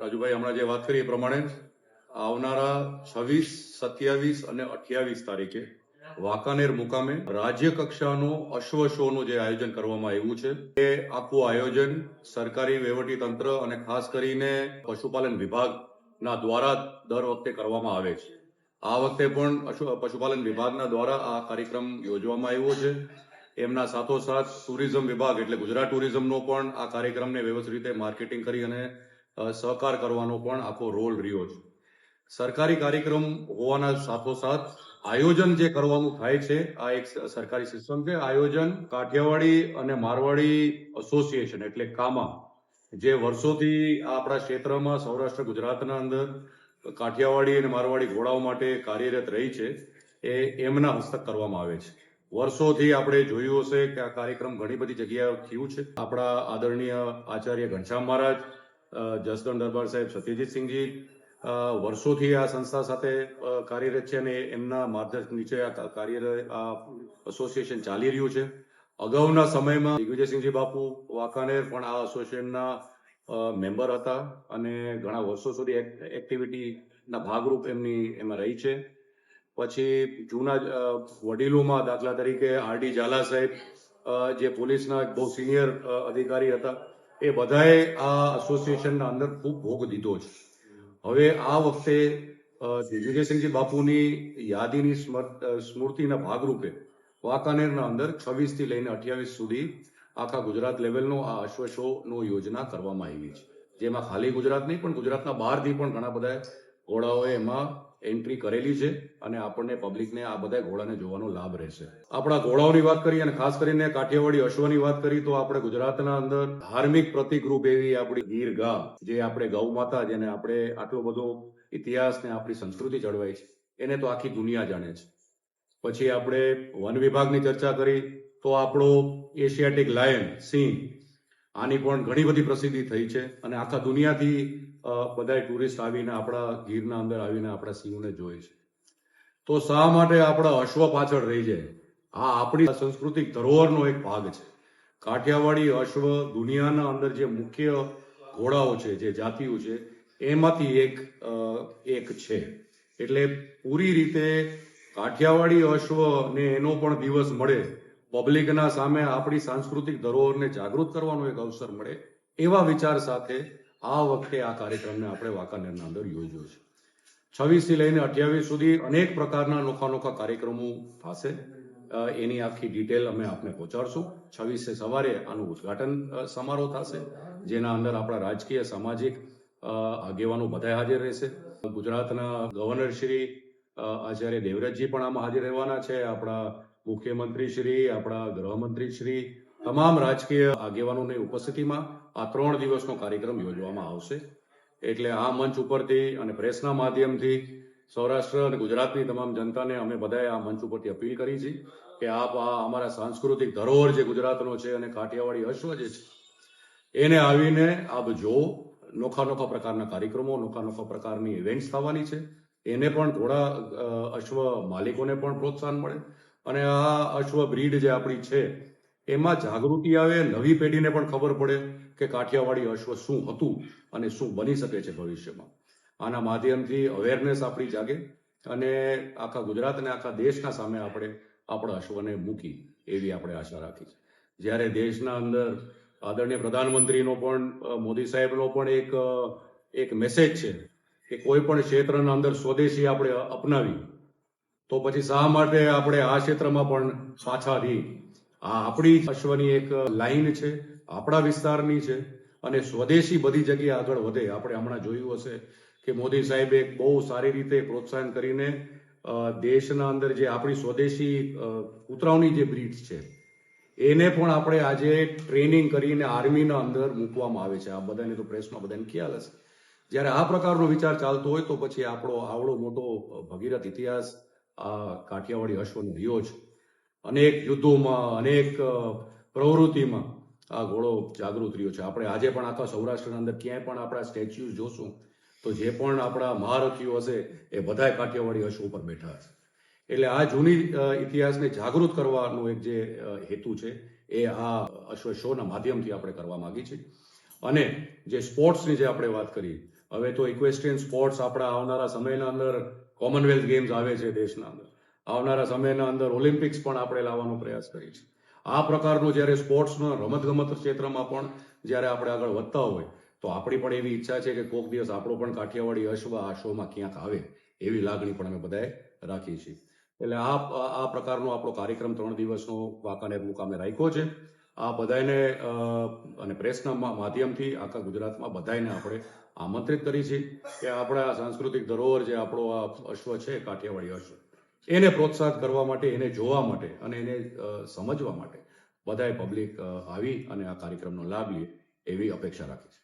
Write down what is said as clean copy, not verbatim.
રાજુભાઈ હમણાં જે વાત કરી એ પ્રમાણે આવનારા 26, 27 અને 28 તારીખે વાંકાનેર મુકામે રાજ્ય કક્ષાનો અશ્વ શોનું જે આયોજન કરવામાં આવ્યું છે એ આખું આયોજન સરકારી વહીવટી તંત્ર અને ખાસ કરીને પશુપાલન વિભાગના દ્વારા દર વખતે કરવામાં આવે છે. આ વખતે પણ પશુપાલન વિભાગના દ્વારા આ કાર્યક્રમ યોજવામાં આવ્યો છે. એમના સાથોસાથ ટુરિઝમ વિભાગ એટલે ગુજરાત ટુરિઝમનો પણ આ કાર્યક્રમને વ્યવસ્થિત રીતે માર્કેટિંગ કરી અને સહકાર કરવાનો પણ આખો રોલ રહ્યો છે. સરકારી કાર્યક્રમ હોવાના સાથોસાથ આયોજન જે કરવાનું થાય છે આ એક સરકારી સિસ્ટમ છે. આયોજન કાઠિયાવાડી અને મારવાડી એસોસિએશન એટલે કામા જે વર્ષોથી આપણા ક્ષેત્રમાં સૌરાષ્ટ્ર ગુજરાતના અંદર કાઠિયાવાડી અને મારવાડી ઘોડાઓ માટે કાર્યરત રહી છે એ એમના હસ્તક કરવામાં આવે છે. વર્ષોથી આપણે જોયું હશે કે આ કાર્યક્રમ ઘણી બધી જગ્યાએ થયું છે. આપણા આદરણીય આચાર્ય ઘનશ્યામ મહારાજ, જસદણ દરબાર સાહેબ સત્યજીતસિંહજી વર્ષોથી આ સંસ્થા સાથે કાર્યરત છે અને એમના માર્ગદર્શન નીચે આ એસોસિએશન ચાલી રહ્યું છે. અગાઉના સમયમાં દિગ્વિજયસિંહજી બાપુ વાંકાનેર પણ આ એસોસિએશનના મેમ્બર હતા અને ઘણા વર્ષો સુધી એક્ટિવિટીના ભાગરૂપ એમાં રહી છે. પછી જૂના વડીલોમાં દાખલા તરીકે આરડી ઝાલા સાહેબ જે પોલીસના બહુ સિનિયર અધિકારી હતા એ બધાએ આ એસોસિએશનના અંદર ખૂબ ભોગ દીધો છે. હવે આ વખતે દિગ્વિજયસિંહજી બાપુની યાદીની સ્મૃતિના ભાગરૂપે વાંકાનેરના અંદર 26 થી લઈને 28 સુધી આખા ગુજરાત લેવલનો આ અશ્વ શોનો યોજના કરવામાં આવી છે. જેમાં ખાલી ગુજરાત નહીં પણ ગુજરાતના બહારથી પણ ઘણા બધા ઘોડાઓએ એમાં એન્ટ્રી કરેલી છે અને આપણને પબ્લિકને આ બધા ઘોડાને જોવાનો લાભ રહેશે. આપણા ઘોડાઓની વાત કરીએ અને ખાસ કરીને કાઠિયાવાડી અશ્વની વાત કરી તો આપણે ગુજરાતના અંદર ધાર્મિક પ્રતિકરૂપ એવી આપણી ગીર ગા જે આપણે ગૌ માતા જેને આપણે આટલો બધો ઇતિહાસ ને આપણી સંસ્કૃતિ જળવાઈ છે એને તો આખી દુનિયા જાણે છે. પછી આપણે વન વિભાગની ચર્ચા કરી તો આપણો એશિયાટિક લાયન સિંહ આની પણ ઘણી બધી પ્રસિદ્ધિ થઈ છે અને આખા દુનિયાથી બધા ટુરિસ્ટ આવીને આપણા ગીરના અંદર આવીને આપણા સિંહોને જોઈ છે. તો શા માટે આપણા અશ્વ પાછળ રહી જાય? આ આપણી સાંસ્કૃતિક ધરોહરનો એક ભાગ છે. કાઠિયાવાડી અશ્વ દુનિયાના અંદર જે મુખ્ય ઘોડાઓ છે જે જાતિઓ છે એમાંથી એક છે. એટલે પૂરી રીતે કાઠિયાવાડી અશ્વને એનો પણ દિવસ મળે, પબ્લિકના સામે આપણી સાંસ્કૃતિક ધરોહરને જાગૃત કરવાનો એક અવસર મળે એવા વિચાર સાથે આ વખતે આ કાર્યક્રમને આપણે વાંકાનેરના અંદર યોજ્યો છે. 26 થી લઈને 28 સુધી અનેક પ્રકારના નોખા કાર્યક્રમો થશે. એની આખી ડિટેલ અમે આપને પહોંચાડશું. 26 સવારે આનું ઉદઘાટન સમારોહ થશે જેના અંદર આપણા રાજકીય સામાજિક આગેવાનો બધા હાજર રહેશે. ગુજરાતના ગવર્નર શ્રી આચાર્ય દેવવ્રતજી પણ આમાં હાજર રહેવાના છે. આપણા મુખ્યમંત્રી શ્રી, આપણા ગૃહમંત્રી શ્રી, તમામ રાજકીય આગેવાનોની ઉપસ્થિતિમાં આ 3 દિવસનો કાર્યક્રમ યોજવામાં આવશે. એટલે આ મંચ ઉપરથી અને પ્રેસના માધ્યમથી સૌરાષ્ટ્ર અને ગુજરાતની તમામ જનતાને અમે બધાએ આ મંચ ઉપરથી અપીલ કરી છે કે આપ આ અમારા સાંસ્કૃતિક ધરોહર જે ગુજરાતનો છે અને કાઠિયાવાડી અશ્વ જે છે એને આવીને આપ જો. નોખા પ્રકારના કાર્યક્રમો, નોખા પ્રકારની ઇવેન્ટ્સ થવાની છે. એને પણ થોડા અશ્વ માલિકોને પણ પ્રોત્સાહન મળે અને આ અશ્વ બ્રીડ જે આપણી છે એમાં જાગૃતિ આવે, નવી પેઢીને પણ ખબર પડે કે કાઠિયાવાડી અશ્વ શું હતું અને શું બની શકે છે ભવિષ્યમાં. આના માધ્યમથી અવેરનેસ આપણી જાગે અને આખા ગુજરાત અને આખા દેશના સામે આપણે આપણા અશ્વને મૂકી એવી આપણે આશા રાખી છે. જ્યારે દેશના અંદર આદરણીય પ્રધાનમંત્રીનો પણ મોદી સાહેબનો પણ એક મેસેજ છે કે કોઈ પણ ક્ષેત્રના અંદર સ્વદેશી આપણે અપનાવી તો પછી શા માટે આપણે આ ક્ષેત્રમાં પણ પાછા રહી. આ આપણી અશ્વની એક લાઈન છે, આપણા વિસ્તારની છે અને સ્વદેશી બધી જગ્યાએ આગળ વધે. આપણે હમણાં જોયું હશે કે મોદી સાહેબે બહુ સારી રીતે પ્રોત્સાહન કરીને દેશના અંદર જે આપણી સ્વદેશી કૂતરાઓની જે બ્રીડ્સ છે એને પણ આપણે આજે ટ્રેનિંગ કરીને આર્મીના અંદર મૂકવામાં આવે છે. આ બધાને તો પ્રેસમાં બધાને ખ્યાલ હશે. જ્યારે આ પ્રકારનો વિચાર ચાલતો હોય તો પછી આપણો આવડો મોટો ભગીરથ ઇતિહાસ આ કાઠિયાવાડી અશ્વનો રહ્યો છે. અનેક યુદ્ધોમાં, અનેક પ્રવૃત્તિમાં આ ઘોડો જાગૃત રહ્યો છે. આપણે આજે પણ આખા સૌરાષ્ટ્રના અંદર ક્યાંય પણ આપણા સ્ટેચ્યુઝ જોશું તો જે પણ આપણા મહારથીઓ હશે એ બધા કાઠિયાવાડી અશ્વ ઉપર બેઠા હશે. એટલે આ જૂની ઇતિહાસને જાગૃત કરવાનો એક જે હેતુ છે એ આ અશ્વ શોના માધ્યમથી આપણે કરવા માંગી છીએ. અને જે સ્પોર્ટ્સની જે આપણે વાત કરી હવે તો ઇક્વેસ્ટ્રિયન સ્પોર્ટ્સ આપણા આવનારા સમયના અંદર કોમનવેલ્થ ગેમ્સ આવે છે દેશના અંદર, આવનારા સમયના અંદર ઓલિમ્પિક્સ પણ આપણે લાવવાનો પ્રયાસ કરીએ છીએ. આ પ્રકારનું જ્યારે સ્પોર્ટ્સનો રમતગમત ક્ષેત્રમાં પણ જ્યારે આપણે આગળ વધતા હોય તો આપણી પણ એવી ઈચ્છા છે કે કોઈક દિવસ આપણો પણ કાઠિયાવાડી અશ્વ આ શોમાં ક્યાંક આવે એવી લાગણી પણ અમે બધાએ રાખીએ છીએ. એટલે આ પ્રકારનો આપણો કાર્યક્રમ 3 દિવસનો વાંકાનેર મુકામે રાખ્યો છે. આ બધાને અને પ્રેસના માધ્યમથી આખા ગુજરાતમાં બધાને આપણે આમંત્રિત કરી છે કે આપણા સાંસ્કૃતિક ધરોહર જે આપણો આ અશ્વ છે કાઠિયાવાડી અશ્વ એને પ્રોત્સાહિત કરવા માટે, એને જોવા માટે અને એને સમજવા માટે બધાએ પબ્લિક આવી અને આ કાર્યક્રમનો લાભ લે એવી અપેક્ષા રાખી છે.